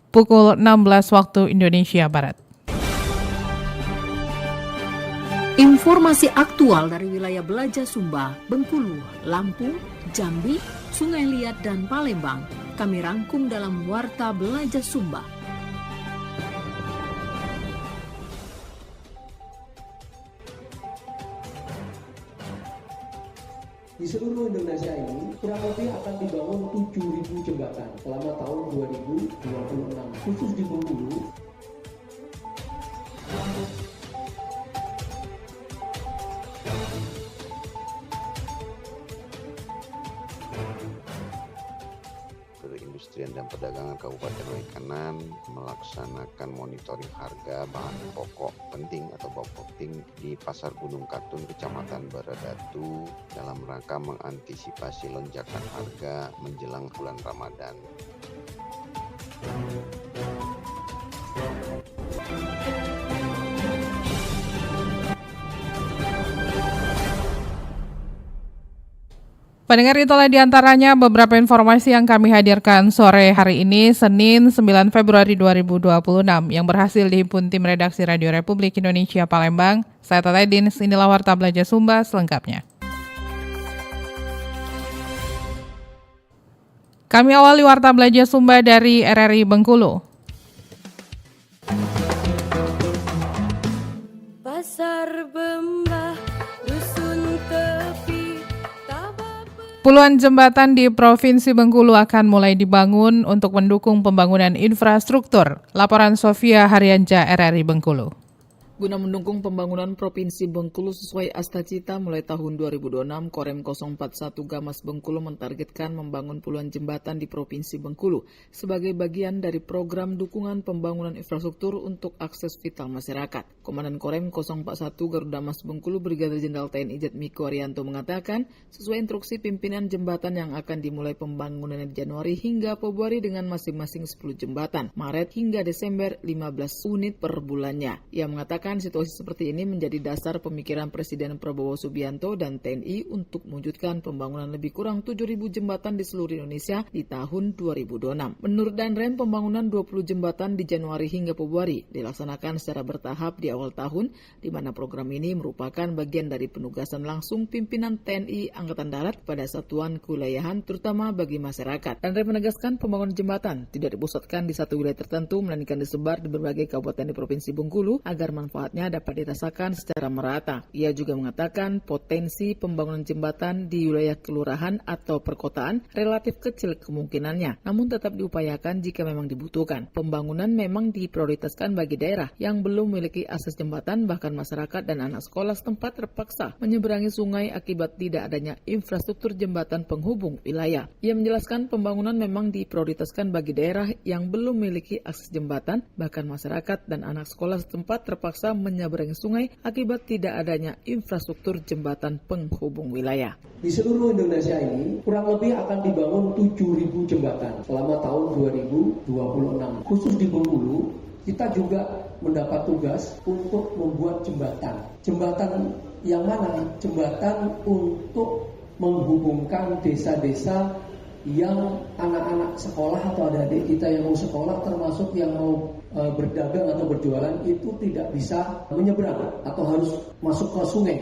pukul 16 waktu Indonesia Barat. Informasi aktual dari wilayah Belaja Sumba, Bengkulu, Lampung, Jambi, Sungai Liat, dan Palembang kami rangkum dalam Warta Belaja Sumba. Di seluruh Indonesia ini, kurang lebih akan dibangun 7.000 jembatan selama tahun 2026, khusus di Bengkulu. Perindustrian dan Perdagangan Kabupaten Waikanan melaksanakan monitoring harga bahan pokok penting atau baupoting di Pasar Gunung Katun, Kecamatan Baradatu dalam rangka mengantisipasi lonjakan harga menjelang bulan Ramadan. Pendengar, itulah diantaranya beberapa informasi yang kami hadirkan sore hari ini, Senin 9 Februari 2026, yang berhasil dihimpun tim redaksi Radio Republik Indonesia Palembang. Saya Tata Edin, inilah Warta Belaja Sumba selengkapnya. Kami awali Warta Belaja Sumba dari RRI Bengkulu. Pasar Bembah, Dusun Tepi. Puluhan jembatan di Provinsi Bengkulu akan mulai dibangun untuk mendukung pembangunan infrastruktur. Laporan Sofia Haryanja, RRI Bengkulu. Guna mendukung pembangunan Provinsi Bengkulu sesuai Astacita mulai tahun 2026, Korem 041 Gamas Bengkulu mentargetkan membangun puluhan jembatan di Provinsi Bengkulu sebagai bagian dari program dukungan pembangunan infrastruktur untuk akses vital masyarakat. Komandan Korem 041 Garuda Mas Bengkulu Brigadir Jenderal TNI Jatmiko Arianto mengatakan, sesuai instruksi pimpinan jembatan yang akan dimulai pembangunannya di Januari hingga Februari dengan masing-masing 10 jembatan, Maret hingga Desember 15 unit per bulannya. Ia mengatakan situasi seperti ini menjadi dasar pemikiran Presiden Prabowo Subianto dan TNI untuk mewujudkan pembangunan lebih kurang 7.000 jembatan di seluruh Indonesia di tahun 2026. Menurut Danrem, pembangunan 20 jembatan di Januari hingga Februari dilaksanakan secara bertahap di awal tahun, di mana program ini merupakan bagian dari penugasan langsung pimpinan TNI Angkatan Darat pada satuan kewilayahan, terutama bagi masyarakat. Danrem menegaskan pembangunan jembatan tidak dipusatkan di satu wilayah tertentu, melainkan disebar di berbagai kabupaten di Provinsi Bengkulu agar manfaatnya dapat dirasakan secara merata. Ia juga mengatakan potensi pembangunan jembatan di wilayah kelurahan atau perkotaan relatif kecil kemungkinannya, namun tetap diupayakan jika memang dibutuhkan. Pembangunan memang diprioritaskan bagi daerah yang belum memiliki akses jembatan, bahkan masyarakat dan anak sekolah setempat terpaksa menyeberangi sungai akibat tidak adanya infrastruktur jembatan penghubung wilayah. Ia menjelaskan pembangunan memang diprioritaskan bagi daerah yang belum memiliki akses jembatan, bahkan masyarakat dan anak sekolah setempat terpaksa menyeberangi sungai akibat tidak adanya infrastruktur jembatan penghubung wilayah. Di seluruh Indonesia ini, kurang lebih akan dibangun 7.000 jembatan selama tahun 2026. Khusus di Bengkulu, kita juga mendapat tugas untuk membuat jembatan. Jembatan yang mana? Jembatan untuk menghubungkan desa-desa yang anak-anak sekolah atau adik-adik kita yang mau sekolah, termasuk yang mau berdagang atau berjualan, itu tidak bisa menyeberang atau harus masuk ke sungai.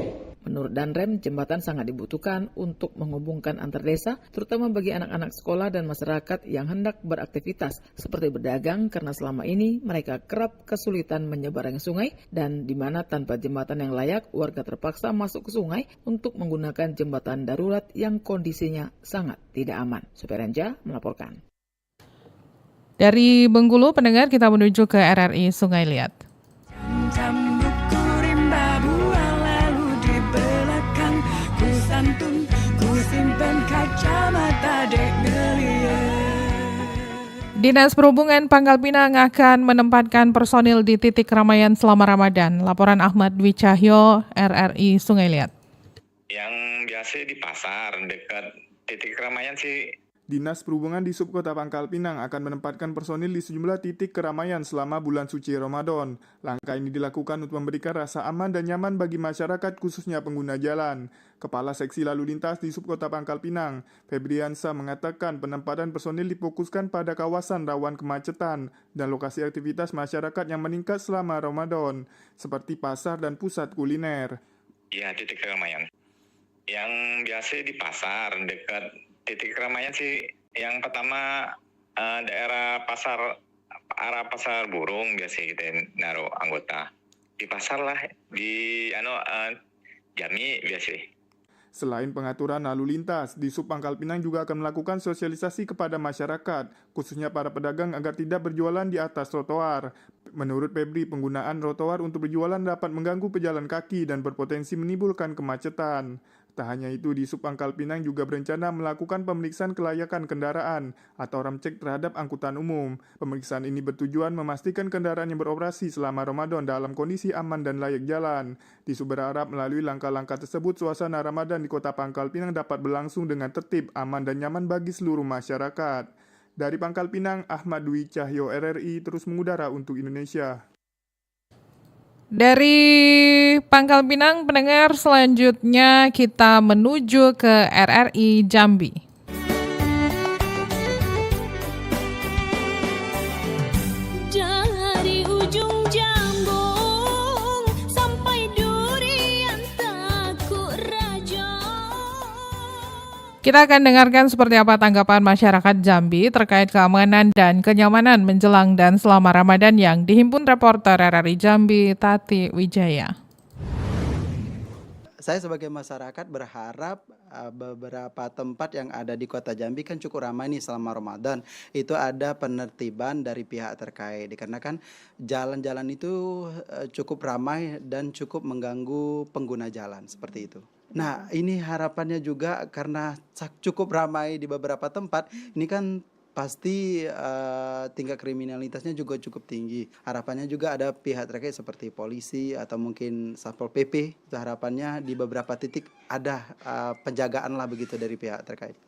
Menurut Danrem, jembatan sangat dibutuhkan untuk menghubungkan antar desa, terutama bagi anak-anak sekolah dan masyarakat yang hendak beraktivitas seperti berdagang, karena selama ini mereka kerap kesulitan menyeberangi sungai dan di mana tanpa jembatan yang layak, warga terpaksa masuk ke sungai untuk menggunakan jembatan darurat yang kondisinya sangat tidak aman. Superanja melaporkan. Dari Bengkulu, pendengar, kita menuju ke RRI Sungai Liat. Dinas Perhubungan Pangkal Pinang akan menempatkan personil di titik keramaian selama Ramadan. Laporan Ahmad Dwi Cahyo, RRI Sungai Liat. Yang biasa di pasar dekat titik keramaian sih Dinas Perhubungan di Subkota Pangkal Pinang akan menempatkan personil di sejumlah titik keramaian selama bulan suci Ramadan. Langkah ini dilakukan untuk memberikan rasa aman dan nyaman bagi masyarakat khususnya pengguna jalan. Kepala Seksi Lalu Lintas di Subkota Pangkal Pinang, Febriansa, mengatakan penempatan personil difokuskan pada kawasan rawan kemacetan dan lokasi aktivitas masyarakat yang meningkat selama Ramadan, seperti pasar dan pusat kuliner. Ya, titik keramaian. Yang biasa di pasar, dekat titik keramaian sih, yang pertama daerah pasar, arah pasar burung biasa kita naruh anggota. Di pasar lah, di Jami biasa. Selain pengaturan lalu lintas, di Sub Pangkal Pinang juga akan melakukan sosialisasi kepada masyarakat, khususnya para pedagang agar tidak berjualan di atas trotoar. Menurut Febri, penggunaan trotoar untuk berjualan dapat mengganggu pejalan kaki dan berpotensi menimbulkan kemacetan. Tak hanya itu, di Sub Pangkal Pinang juga berencana melakukan pemeriksaan kelayakan kendaraan atau ramcek terhadap angkutan umum. Pemeriksaan ini bertujuan memastikan kendaraan yang beroperasi selama Ramadan dalam kondisi aman dan layak jalan. Di Sub berharap melalui langkah-langkah tersebut, suasana Ramadan di Kota Pangkal Pinang dapat berlangsung dengan tertib, aman dan nyaman bagi seluruh masyarakat. Dari Pangkal Pinang, Ahmad Dwi Cahyo RRI terus mengudara untuk Indonesia. Dari Pangkal Pinang, pendengar, selanjutnya kita menuju ke RRI Jambi. Dari ujung Jambung sampai Durian Takut Raja. Kita akan dengarkan seperti apa tanggapan masyarakat Jambi terkait keamanan dan kenyamanan menjelang dan selama Ramadan yang dihimpun reporter RRI Jambi, Tati Wijaya. Saya sebagai masyarakat berharap beberapa tempat yang ada di Kota Jambi kan cukup ramai nih selama Ramadan. Itu ada penertiban dari pihak terkait. Dikarenakan jalan-jalan itu cukup ramai dan cukup mengganggu pengguna jalan seperti itu. Nah, ini harapannya juga karena cukup ramai di beberapa tempat. Ini kan pasti tingkat kriminalitasnya juga cukup tinggi. Harapannya juga ada pihak terkait seperti polisi atau mungkin Satpol PP. Itu harapannya di beberapa titik ada penjagaan lah begitu dari pihak terkait.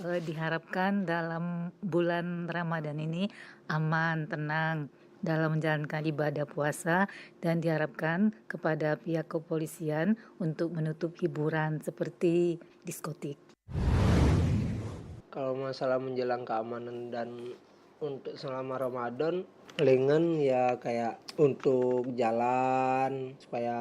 Diharapkan dalam bulan Ramadan ini aman, tenang dalam menjalankan ibadah puasa, dan diharapkan kepada pihak kepolisian untuk menutup hiburan seperti diskotik. Kalau masalah menjelang keamanan dan untuk selama Ramadan, palingan ya kayak untuk jalan supaya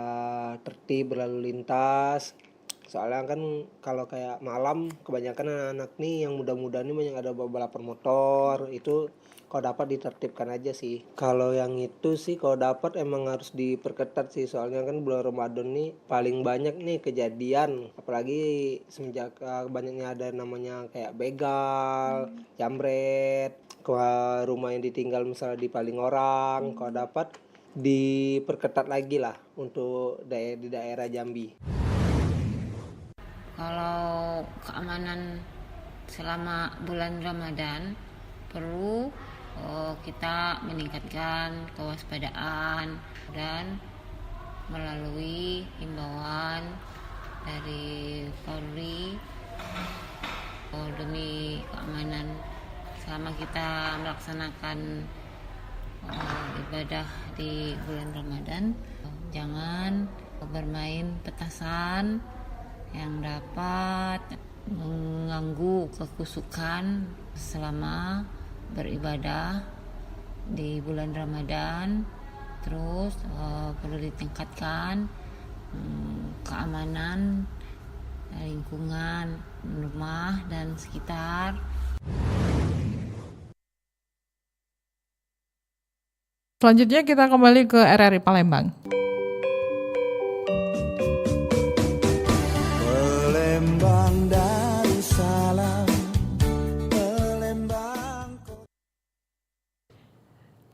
tertib berlalu lintas. Soalnya kan kalau kayak malam kebanyakan anak-anak nih yang muda-muda nih banyak ada balapan motor, itu kalau dapat ditertibkan aja sih. Kalau yang itu sih kalau dapat emang harus diperketat sih, soalnya kan bulan Ramadan nih paling banyak nih kejadian, apalagi semenjak banyaknya ada namanya kayak begal, jambret, ke rumah yang ditinggal misalnya dipaling orang. Kalau dapat diperketat lagi lah untuk di daerah Jambi. Kalau keamanan selama bulan Ramadan perlu kita meningkatkan kewaspadaan dan melalui himbauan dari Polri demi keamanan selama kita melaksanakan ibadah di bulan Ramadan. Jangan bermain petasan yang dapat mengganggu kekhusyukan selama beribadah di bulan Ramadan. Terus perlu ditingkatkan keamanan lingkungan rumah dan sekitar. Selanjutnya kita kembali ke RRI Palembang.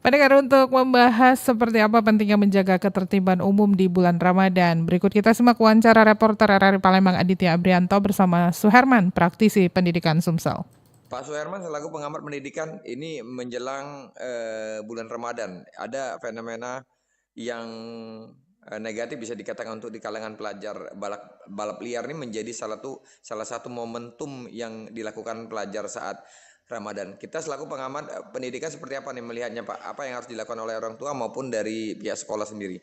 Pendengar, untuk membahas seperti apa pentingnya menjaga ketertiban umum di bulan Ramadan, berikut kita simak wawancara reporter RRI Palembang Aditya Abrianto bersama Suherman, praktisi pendidikan Sumsel. Pak Suherman selaku pengamat pendidikan, ini menjelang bulan Ramadan, ada fenomena yang negatif bisa dikatakan untuk di kalangan pelajar balap liar ini menjadi salah satu momentum yang dilakukan pelajar saat Ramadan. Kita selaku pengamat pendidikan seperti apa nih melihatnya Pak? Apa yang harus dilakukan oleh orang tua maupun dari pihak sekolah sendiri?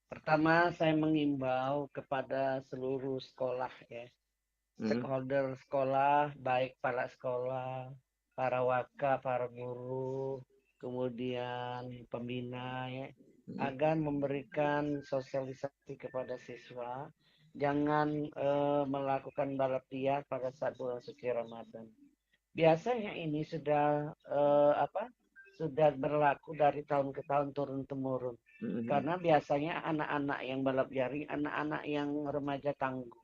Pertama, saya mengimbau kepada seluruh sekolah ya, stakeholder sekolah, baik kepala sekolah, para waka, para guru, kemudian pembina ya, agar memberikan sosialisasi kepada siswa, jangan melakukan balap liar pada saat bulan suci Ramadan. Biasanya ini sudah sudah berlaku dari tahun ke tahun turun-temurun. Karena biasanya anak-anak yang balap liar, anak-anak yang remaja tanggung.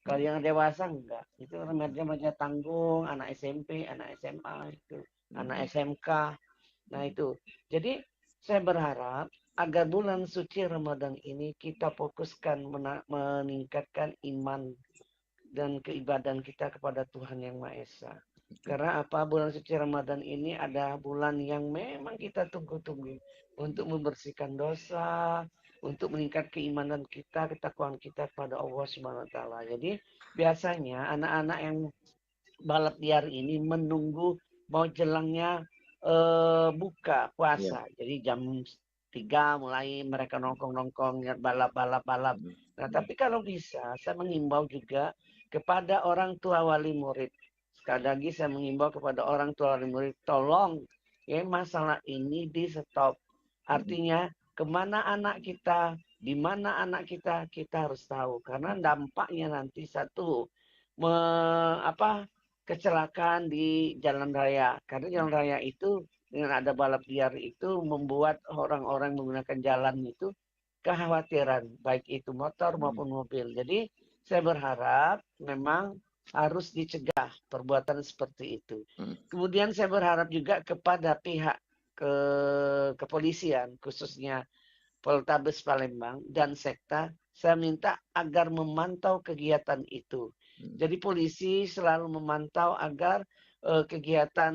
Kalau yang dewasa enggak, itu remaja tanggung, anak SMP, anak SMA, itu anak SMK. Nah itu. Jadi saya berharap agar bulan suci Ramadan ini kita fokuskan meningkatkan iman dan keibadan kita kepada Tuhan Yang Maha Esa. Karena apa? Bulan suci Ramadan ini adalah bulan yang memang kita tunggu-tunggu untuk membersihkan dosa, untuk meningkat keimanan kita, ketakwaan kita kepada Allah Subhanahu wa taala. Jadi biasanya anak-anak yang balap liar ini menunggu mau jelangnya buka puasa. Jadi jam 3 mulai mereka nongkrong-nongkrong balap. Nah, tapi kalau bisa saya mengimbau juga kepada orang tua wali murid. Sekali lagi saya mengimbau kepada orang tua wali murid, tolong ya masalah ini di stop. Artinya kemana anak kita, di mana anak kita harus tahu. Karena dampaknya nanti satu, kecelakaan di jalan raya. Karena jalan raya itu dengan ada balap liar itu membuat orang-orang menggunakan jalan itu kekhawatiran, baik itu motor maupun mobil. Jadi saya berharap memang harus dicegah perbuatan seperti itu. Kemudian saya berharap juga kepada pihak kepolisian, khususnya Poltabes Palembang dan Sekta, saya minta agar memantau kegiatan itu. Jadi polisi selalu memantau agar kegiatan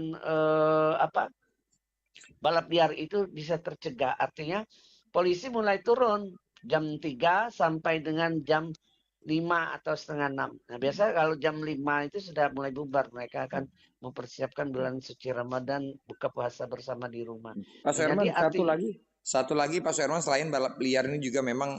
balap liar itu bisa tercegah. Artinya polisi mulai turun jam 3 sampai dengan jam 5 atau setengah 6. Nah, biasa kalau jam 5 itu sudah mulai bubar. Mereka akan mempersiapkan bulan suci Ramadan, buka puasa bersama di rumah. Pak Suherman, satu lagi Pak Suherman, selain balap liar ini juga memang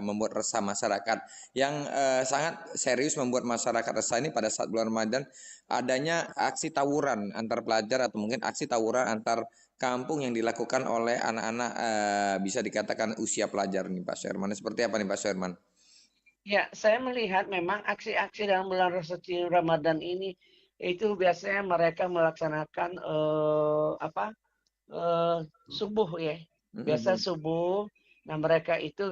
membuat resah masyarakat. Yang sangat serius membuat masyarakat resah ini pada saat bulan Ramadan, adanya aksi tawuran antar pelajar atau mungkin aksi tawuran antar kampung yang dilakukan oleh anak-anak bisa dikatakan usia pelajar nih Pak Suherman. Seperti apa nih Pak Suherman? Ya, saya melihat memang aksi-aksi dalam bulan suci Ramadan ini itu biasanya mereka melaksanakan subuh ya. Biasa subuh. Nah, mereka itu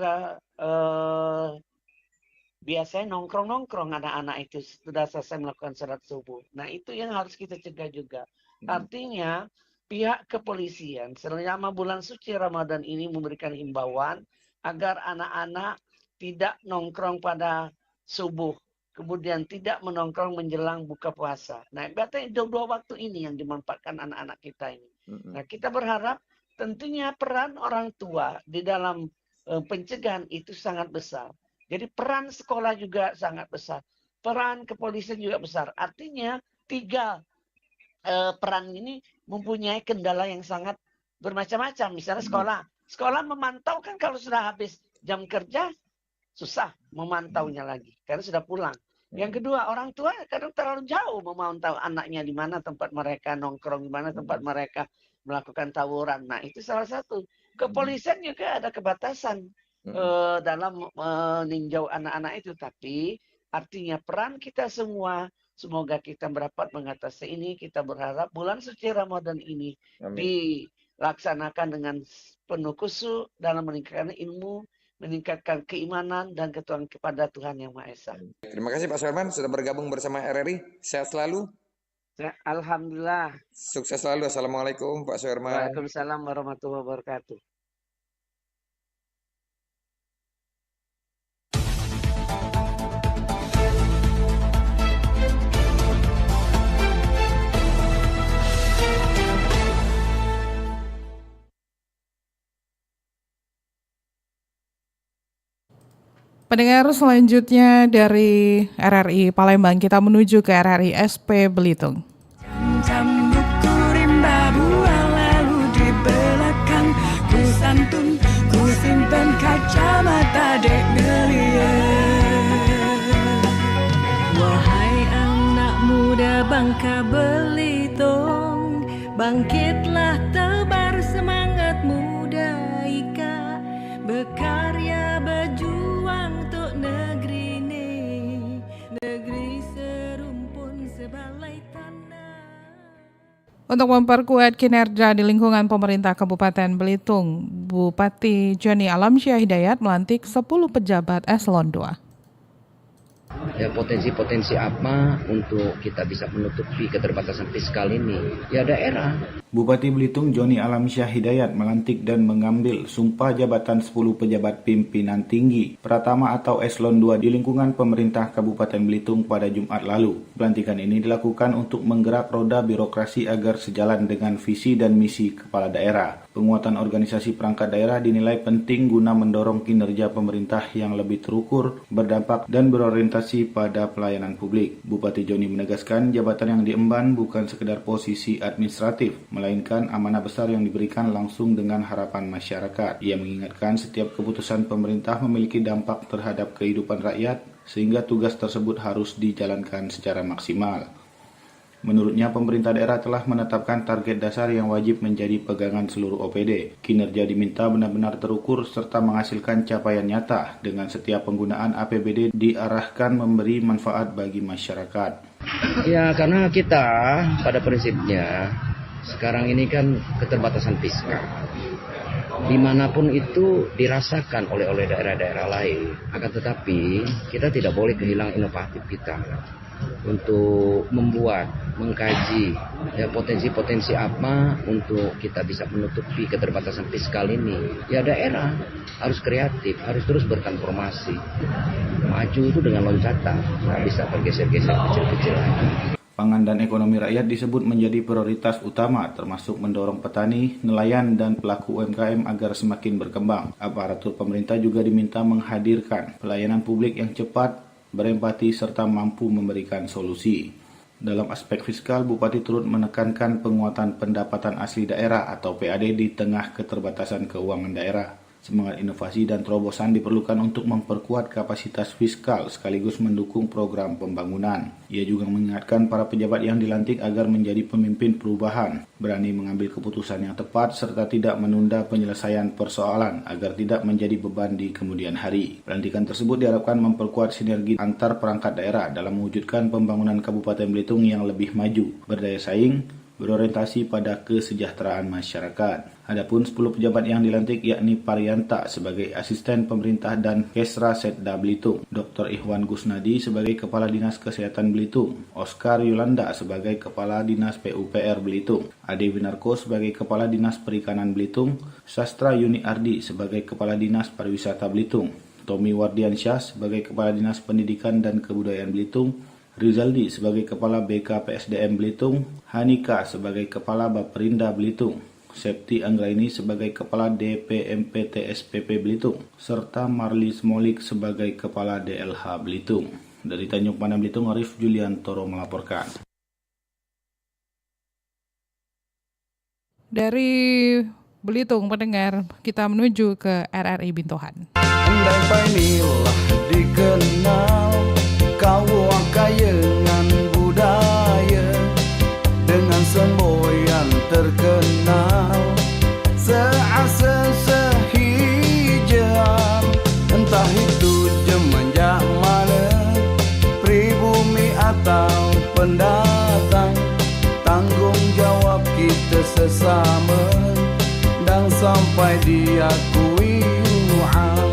biasanya nongkrong-nongkrong anak-anak itu sudah selesai melakukan sholat subuh. Nah, itu yang harus kita cegah juga. Artinya pihak kepolisian selama bulan suci Ramadan ini memberikan himbauan agar anak-anak tidak nongkrong pada subuh, kemudian tidak menongkrong menjelang buka puasa. Nah, berarti dua waktu ini yang dimanfaatkan anak-anak kita ini. Nah, kita berharap tentunya peran orang tua di dalam pencegahan itu sangat besar. Jadi peran sekolah juga sangat besar. Peran kepolisian juga besar. Artinya 3 peran ini mempunyai kendala yang sangat bermacam-macam. Misalnya sekolah. Sekolah memantau kan kalau sudah habis jam kerja, susah memantaunya lagi karena sudah pulang. Yang kedua, orang tua kadang terlalu jauh memantau anaknya di mana tempat mereka nongkrong, di mana tempat mereka melakukan tawuran. Nah, itu salah satu. Kepolisian juga ada kebatasan dalam meninjau anak-anak itu. Tapi artinya peran kita semua, semoga kita dapat mengatasi ini. Kita berharap bulan suci Ramadan ini dilaksanakan dengan penuh khusyuk dalam meningkatkan ilmu, meningkatkan keimanan dan ketakwaan kepada Tuhan Yang Maha Esa. Terima kasih Pak Suherman sudah bergabung bersama RRI. Sehat selalu. Alhamdulillah. Sukses selalu. Assalamualaikum Pak Suherman. Waalaikumsalam warahmatullahi wabarakatuh. Pendengar selanjutnya dari RRI Palembang, kita menuju ke RRI SP Belitung. Jam buku rimba buah lalu di belakang ku santun ku simpen kacamata dek ngeliat. Wahai anak muda Bangka Belitung, bangkitlah tebar semangat muda ika, berkarya berjuang untuk negeri ini, negeri serumpun sebalai tanah. Untuk memperkuat kinerja di lingkungan pemerintah Kabupaten Belitung, Bupati Joni Alamsyah Hidayat melantik 10 pejabat eselon 2. Ya, potensi-potensi apa untuk kita bisa menutupi keterbatasan fiskal ini? Ya daerah. Bupati Belitung Joni Alamsyah Hidayat melantik dan mengambil sumpah jabatan 10 pejabat pimpinan tinggi Pratama atau eselon 2 di lingkungan pemerintah Kabupaten Belitung pada Jumat lalu. Pelantikan ini dilakukan untuk menggerak roda birokrasi agar sejalan dengan visi dan misi kepala daerah. Penguatan organisasi perangkat daerah dinilai penting guna mendorong kinerja pemerintah yang lebih terukur, berdampak, dan berorientasi pada pelayanan publik. Bupati Joni menegaskan jabatan yang diemban bukan sekedar posisi administratif, melainkan amanah besar yang diberikan langsung dengan harapan masyarakat. Ia mengingatkan setiap keputusan pemerintah memiliki dampak terhadap kehidupan rakyat, sehingga tugas tersebut harus dijalankan secara maksimal. Menurutnya, pemerintah daerah telah menetapkan target dasar yang wajib menjadi pegangan seluruh OPD. Kinerja diminta benar-benar terukur serta menghasilkan capaian nyata dengan setiap penggunaan APBD diarahkan memberi manfaat bagi masyarakat. Ya, karena kita pada prinsipnya sekarang ini kan keterbatasan fiskal. Dimanapun itu dirasakan oleh daerah-daerah lain. Akan tetapi kita tidak boleh kehilangan inovatif kita untuk membuat, mengkaji ya potensi-potensi apa untuk kita bisa menutupi keterbatasan fiskal ini. Ya daerah harus kreatif, harus terus bertransformasi. Maju itu dengan loncatan, nggak bisa tergeser-geser kecil-kecil lagi. Pangan dan ekonomi rakyat disebut menjadi prioritas utama, termasuk mendorong petani, nelayan, dan pelaku UMKM agar semakin berkembang. Aparatur pemerintah juga diminta menghadirkan pelayanan publik yang cepat, berempati, serta mampu memberikan solusi. Dalam aspek fiskal, Bupati turut menekankan penguatan pendapatan asli daerah atau PAD di tengah keterbatasan keuangan daerah. Semangat inovasi dan terobosan diperlukan untuk memperkuat kapasitas fiskal sekaligus mendukung program pembangunan. Ia juga mengingatkan para pejabat yang dilantik agar menjadi pemimpin perubahan, berani mengambil keputusan yang tepat serta tidak menunda penyelesaian persoalan agar tidak menjadi beban di kemudian hari. Pelantikan tersebut diharapkan memperkuat sinergi antar perangkat daerah dalam mewujudkan pembangunan Kabupaten Belitung yang lebih maju, berdaya saing, berorientasi pada kesejahteraan masyarakat. Adapun 10 pejabat yang dilantik yakni Parianta sebagai asisten pemerintah dan Kesra Setda Belitung, Dr. Ihwan Gusnadi sebagai Kepala Dinas Kesehatan Belitung, Oscar Yolanda sebagai Kepala Dinas PUPR Belitung, Ade Winarko sebagai Kepala Dinas Perikanan Belitung, Sastra Yuni Ardi sebagai Kepala Dinas Pariwisata Belitung, Tommy Wardiansyah sebagai Kepala Dinas Pendidikan dan Kebudayaan Belitung, Rizaldi sebagai Kepala BKPSDM Belitung, Hanika sebagai Kepala Baperinda Belitung, Septi Anggraini sebagai Kepala DPMPT SPP Belitung, serta Marli Smolik sebagai Kepala DLH Belitung. Dari Tanjung Pandan Belitung, Arif Juliantoro melaporkan. Dari Belitung, pendengar, kita menuju ke RRI Bintohan. Andai painilah dikenal kau kayangan budaya dengan semboyan terkenal seasa sehijau, entah itu jemanjak mana pribumi atau pendatang, tanggung jawab kita sesama dan sampai diakui ruang.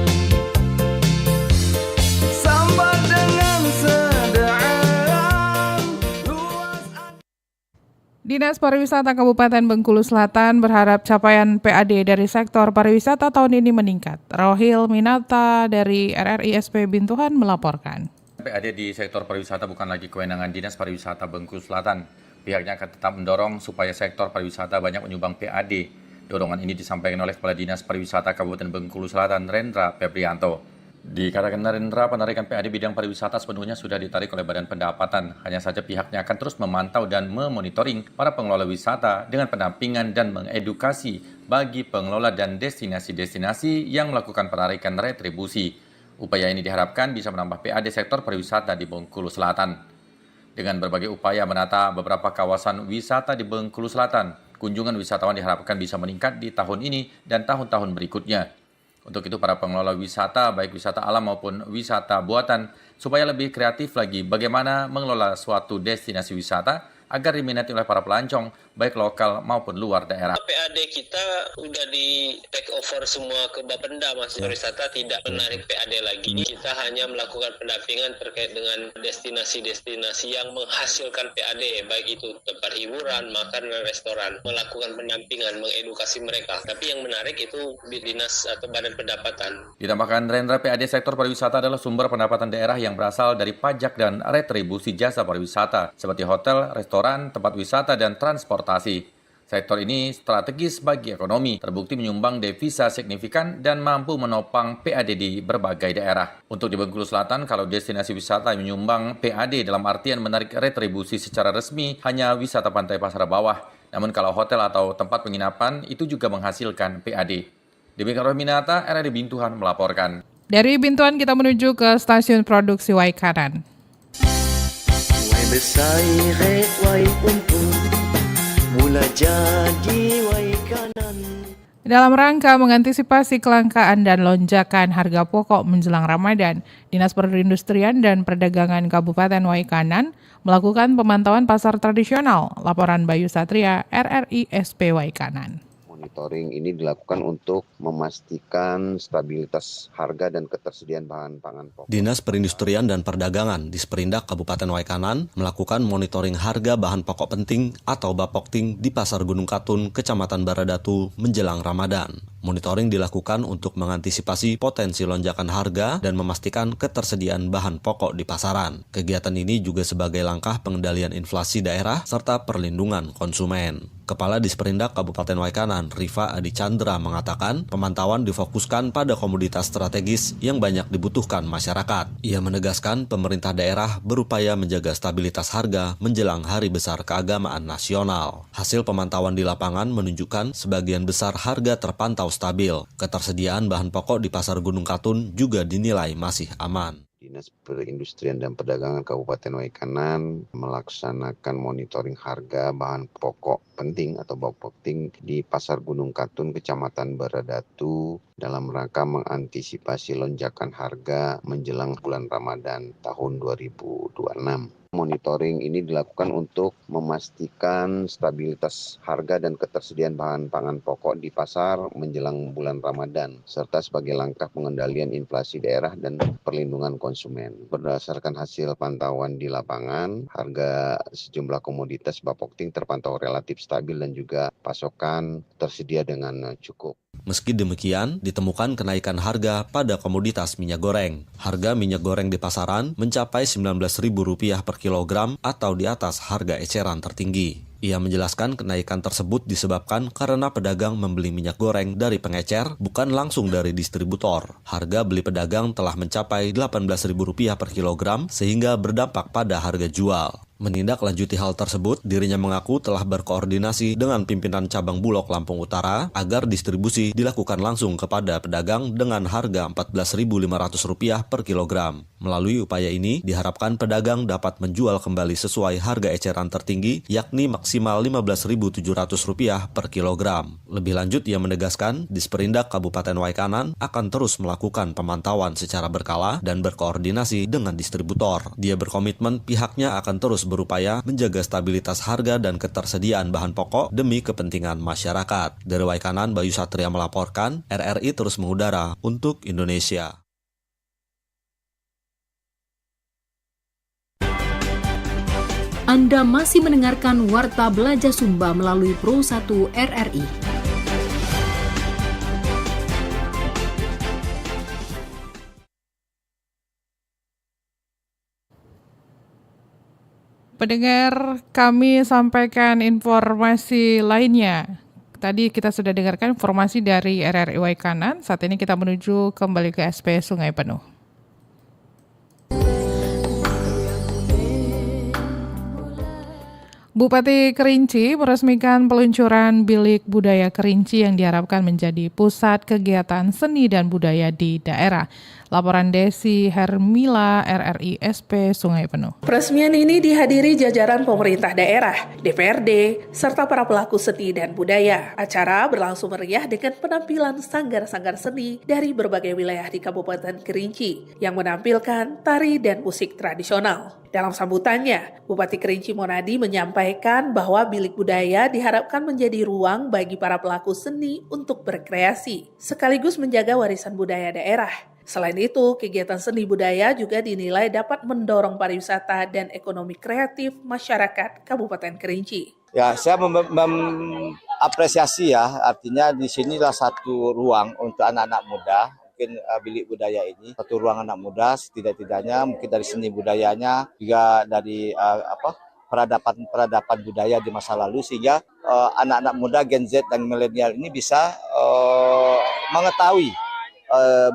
Dinas Pariwisata Kabupaten Bengkulu Selatan berharap capaian PAD dari sektor pariwisata tahun ini meningkat. Rohil Minata dari RRI SP Bintohan melaporkan. PAD di sektor pariwisata bukan lagi kewenangan Dinas Pariwisata Bengkulu Selatan. Pihaknya akan tetap mendorong supaya sektor pariwisata banyak menyumbang PAD. Dorongan ini disampaikan oleh Kepala Dinas Pariwisata Kabupaten Bengkulu Selatan, Rendra Febrianto. Dikatakan Narendra, penarikan PAD bidang pariwisata sepenuhnya sudah ditarik oleh Badan Pendapatan. Hanya saja pihaknya akan terus memantau dan memonitoring para pengelola wisata dengan pendampingan dan mengedukasi bagi pengelola dan destinasi-destinasi yang melakukan penarikan retribusi. Upaya ini diharapkan bisa menambah PAD sektor pariwisata di Bengkulu Selatan. Dengan berbagai upaya menata beberapa kawasan wisata di Bengkulu Selatan, kunjungan wisatawan diharapkan bisa meningkat di tahun ini dan tahun-tahun berikutnya. Untuk itu para pengelola wisata, baik wisata alam maupun wisata buatan, supaya lebih kreatif lagi bagaimana mengelola suatu destinasi wisata agar diminati oleh para pelancong, baik lokal maupun luar daerah. PAD kita udah di take over semua ke Bapenda, Mas. Pariwisata tidak menarik PAD lagi. Kita hanya melakukan pendampingan terkait dengan destinasi-destinasi yang menghasilkan PAD, baik itu tempat hiburan, makan, dan restoran. Melakukan pendampingan, mengedukasi mereka. Tapi yang menarik itu di dinas atau badan pendapatan. Ditambahkan Narendra, PAD sektor pariwisata adalah sumber pendapatan daerah yang berasal dari pajak dan retribusi jasa pariwisata, seperti hotel, restoran, tempat wisata, dan transportasi. Sektor ini strategis bagi ekonomi, terbukti menyumbang devisa signifikan dan mampu menopang PAD di berbagai daerah. Untuk di Bengkulu Selatan, kalau destinasi wisata yang menyumbang PAD dalam artian menarik retribusi secara resmi hanya wisata pantai Pasar Bawah. Namun kalau hotel atau tempat penginapan itu juga menghasilkan PAD. Demikian Rohminata, RRI Bintuhan melaporkan. Dari Bintuan kita menuju ke stasiun produksi Waikanan. Wai besai rek wai untung mula jadi Waikanan. Dalam rangka mengantisipasi kelangkaan dan lonjakan harga pokok menjelang Ramadan, Dinas Perindustrian dan Perdagangan Kabupaten Waikanan melakukan pemantauan pasar tradisional. Laporan Bayu Satria, RRI SP Waikanan. Monitoring ini dilakukan untuk memastikan stabilitas harga dan ketersediaan bahan pangan pokok. Dinas Perindustrian dan Perdagangan Disperindak Kabupaten Waikanan melakukan monitoring harga bahan pokok penting atau Bapokting di Pasar Gunung Katun, Kecamatan Baradatu menjelang Ramadan. Monitoring dilakukan untuk mengantisipasi potensi lonjakan harga dan memastikan ketersediaan bahan pokok di pasaran. Kegiatan ini juga sebagai langkah pengendalian inflasi daerah serta perlindungan konsumen. Kepala Disperindak Kabupaten Waikanan, Rifa Adi Chandra, mengatakan pemantauan difokuskan pada komoditas strategis yang banyak dibutuhkan masyarakat. Ia menegaskan pemerintah daerah berupaya menjaga stabilitas harga menjelang Hari Besar Keagamaan Nasional. Hasil pemantauan di lapangan menunjukkan sebagian besar harga terpantau stabil. Ketersediaan bahan pokok di Pasar Gunung Katun juga dinilai masih aman. Dinas Perindustrian dan Perdagangan Kabupaten Waikanan melaksanakan monitoring harga bahan pokok penting atau Bapokting di Pasar Gunung Katun, Kecamatan Baradatu dalam rangka mengantisipasi lonjakan harga menjelang bulan Ramadan tahun 2026. Monitoring ini dilakukan untuk memastikan stabilitas harga dan ketersediaan bahan pangan pokok di pasar menjelang bulan Ramadan, serta sebagai langkah pengendalian inflasi daerah dan perlindungan konsumen. Berdasarkan hasil pantauan di lapangan, harga sejumlah komoditas Bapokting terpantau relatif stabil dan juga pasokan tersedia dengan cukup. Meski demikian, ditemukan kenaikan harga pada komoditas minyak goreng. Harga minyak goreng di pasaran mencapai Rp19.000 per kilogram atau di atas harga eceran tertinggi. Ia menjelaskan kenaikan tersebut disebabkan karena pedagang membeli minyak goreng dari pengecer, bukan langsung dari distributor. Harga beli pedagang telah mencapai Rp18.000 per kilogram sehingga berdampak pada harga jual. Menindaklanjuti hal tersebut, dirinya mengaku telah berkoordinasi dengan pimpinan cabang Bulog Lampung Utara agar distribusi dilakukan langsung kepada pedagang dengan harga Rp14.500 per kilogram. Melalui upaya ini, diharapkan pedagang dapat menjual kembali sesuai harga eceran tertinggi, yakni maksimal Rp15.700 per kilogram. Lebih lanjut, ia menegaskan, Disperindak Kabupaten Waikanan akan terus melakukan pemantauan secara berkala dan berkoordinasi dengan distributor. Dia berkomitmen pihaknya akan terus berupaya menjaga stabilitas harga dan ketersediaan bahan pokok demi kepentingan masyarakat. Dari Waikanan, Bayu Satria melaporkan, RRI terus mengudara untuk Indonesia. Anda masih mendengarkan Warta Belaja Sumba melalui Pro 1 RRI. Pendengar, kami sampaikan informasi lainnya. Tadi kita sudah dengarkan informasi dari RRI Waikanan, saat ini kita menuju kembali ke SP Sungai Penuh. Bupati Kerinci meresmikan peluncuran Bilik Budaya Kerinci yang diharapkan menjadi pusat kegiatan seni dan budaya di daerah. Laporan Desi Hermila, RRI SP Sungai Penuh. Peresmian ini dihadiri jajaran pemerintah daerah, DPRD, serta para pelaku seni dan budaya. Acara berlangsung meriah dengan penampilan sanggar-sanggar seni dari berbagai wilayah di Kabupaten Kerinci yang menampilkan tari dan musik tradisional. Dalam sambutannya, Bupati Kerinci Monadi menyampaikan bahwa Bilik Budaya diharapkan menjadi ruang bagi para pelaku seni untuk berkreasi, sekaligus menjaga warisan budaya daerah. Selain itu, kegiatan seni budaya juga dinilai dapat mendorong pariwisata dan ekonomi kreatif masyarakat Kabupaten Kerinci. Ya, saya apresiasi ya, artinya di sinilah satu ruang untuk anak-anak muda. Mungkin Bilik Budaya ini satu ruang anak muda, setidak-tidaknya mungkin dari seni budayanya, juga dari peradaban budaya di masa lalu, sehingga anak-anak muda Gen Z dan milenial ini bisa mengetahui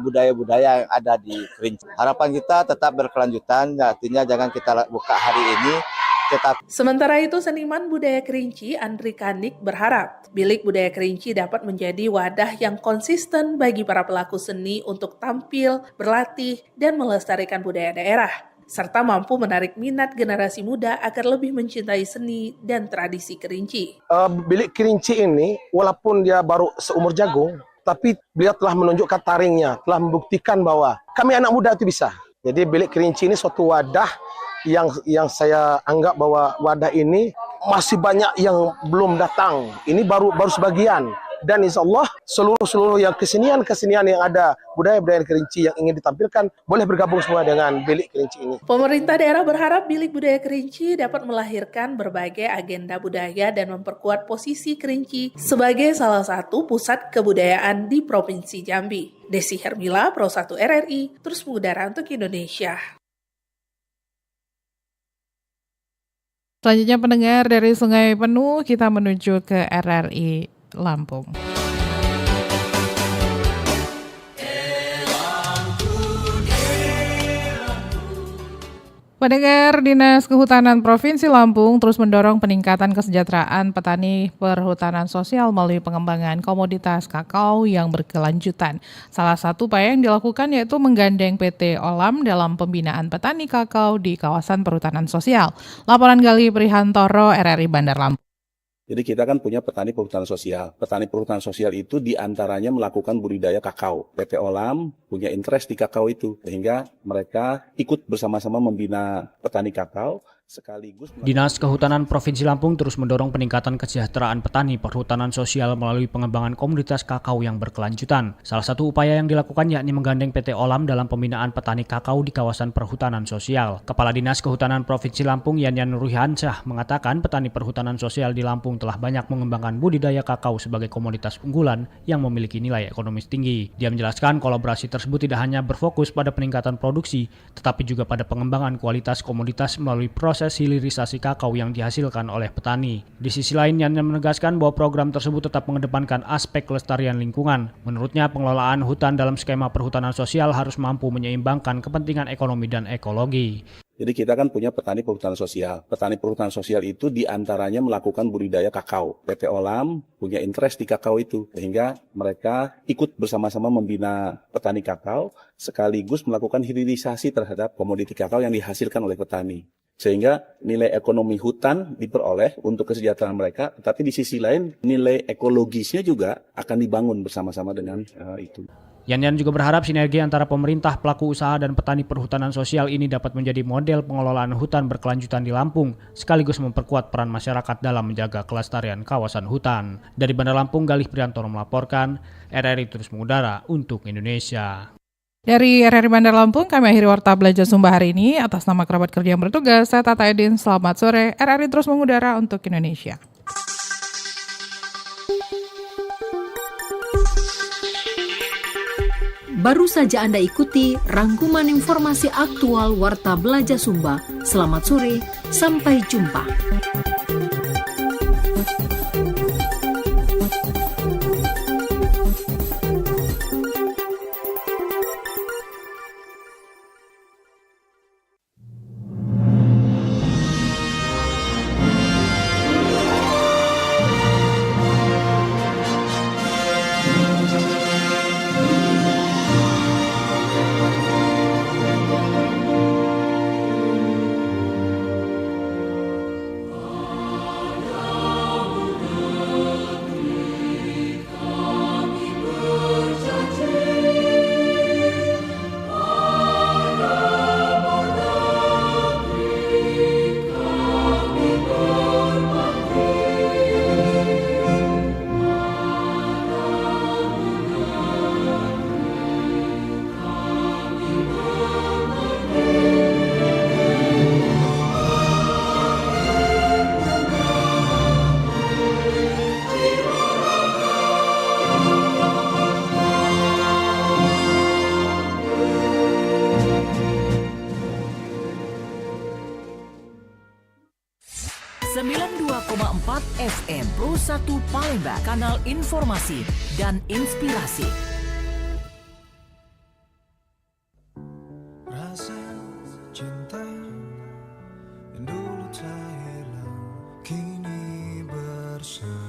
budaya-budaya yang ada di Kerinci. Harapan kita tetap berkelanjutan, artinya jangan kita buka hari ini. Sementara itu, seniman budaya Kerinci Andri Kanik berharap Bilik Budaya Kerinci dapat menjadi wadah yang konsisten bagi para pelaku seni untuk tampil, berlatih, dan melestarikan budaya daerah, serta mampu menarik minat generasi muda agar lebih mencintai seni dan tradisi Kerinci. Bilik Kerinci ini, walaupun dia baru seumur jagung, tapi beliau telah menunjukkan taringnya, telah membuktikan bahwa kami anak muda itu bisa. Jadi Bilik Kerinci ini suatu wadah yang saya anggap bahwa wadah ini masih banyak yang belum datang. Ini baru sebagian. Dan insya Allah seluruh yang kesenian yang ada, budaya-budaya Kerinci yang ingin ditampilkan, boleh bergabung semua dengan Bilik Kerinci ini. Pemerintah daerah berharap Bilik Budaya Kerinci dapat melahirkan berbagai agenda budaya dan memperkuat posisi Kerinci sebagai salah satu pusat kebudayaan di Provinsi Jambi. Desi Hermila, Pro 1 RRI, terus mengudara untuk Indonesia. Selanjutnya pendengar dari Sungai Penuh, kita menuju ke RRI Lampung. Pendengar, Dinas Kehutanan Provinsi Lampung terus mendorong peningkatan kesejahteraan petani perhutanan sosial melalui pengembangan komoditas kakao yang berkelanjutan. Salah satu upaya yang dilakukan yaitu menggandeng PT Olam dalam pembinaan petani kakao di kawasan perhutanan sosial. Laporan Gali Prihantoro, RRI Bandar Lampung. Jadi kita kan punya petani perhutanan sosial. Petani perhutanan sosial itu diantaranya melakukan budidaya kakao. PT Olam punya interest di kakao itu, sehingga mereka ikut bersama-sama membina petani kakao. Dinas Kehutanan Provinsi Lampung terus mendorong peningkatan kesejahteraan petani perhutanan sosial melalui pengembangan komoditas kakao yang berkelanjutan. Salah satu upaya yang dilakukan yakni menggandeng PT Olam dalam pembinaan petani kakao di kawasan perhutanan sosial. Kepala Dinas Kehutanan Provinsi Lampung Yanyan Nurhiansyah mengatakan petani perhutanan sosial di Lampung telah banyak mengembangkan budidaya kakao sebagai komoditas unggulan yang memiliki nilai ekonomis tinggi. Dia menjelaskan kolaborasi tersebut tidak hanya berfokus pada peningkatan produksi, tetapi juga pada pengembangan kualitas komoditas melalui proses hilirisasi kakao yang dihasilkan oleh petani. Di sisi lain, Yanyan menegaskan bahwa program tersebut tetap mengedepankan aspek kelestarian lingkungan. Menurutnya, pengelolaan hutan dalam skema perhutanan sosial harus mampu menyeimbangkan kepentingan ekonomi dan ekologi. Jadi kita kan punya petani perhutanan sosial. Petani perhutanan sosial itu diantaranya melakukan budidaya kakao. PT Olam punya interest di kakao itu, sehingga mereka ikut bersama-sama membina petani kakao sekaligus melakukan hilirisasi terhadap komoditi kakao yang dihasilkan oleh petani. Sehingga nilai ekonomi hutan diperoleh untuk kesejahteraan mereka, tetapi di sisi lain nilai ekologisnya juga akan dibangun bersama-sama dengan itu. Yanyan juga berharap sinergi antara pemerintah, pelaku usaha, dan petani perhutanan sosial ini dapat menjadi model pengelolaan hutan berkelanjutan di Lampung, sekaligus memperkuat peran masyarakat dalam menjaga kelestarian kawasan hutan. Dari Bandar Lampung, Galih Priantoro melaporkan, RRI terus mengudara untuk Indonesia. Dari RRI Bandar Lampung, kami akhiri Warta Belajar Sumba hari ini. Atas nama kerabat kerja yang bertugas, saya Tata Edin, selamat sore. RRI terus mengudara untuk Indonesia. Baru saja Anda ikuti rangkuman informasi aktual Warta Belajar Sumba. Selamat sore, sampai jumpa. 92,4 FM Pro 1 Palembang, kanal informasi dan inspirasi. Rasa cinta yang dulu tak hilang kini bersama.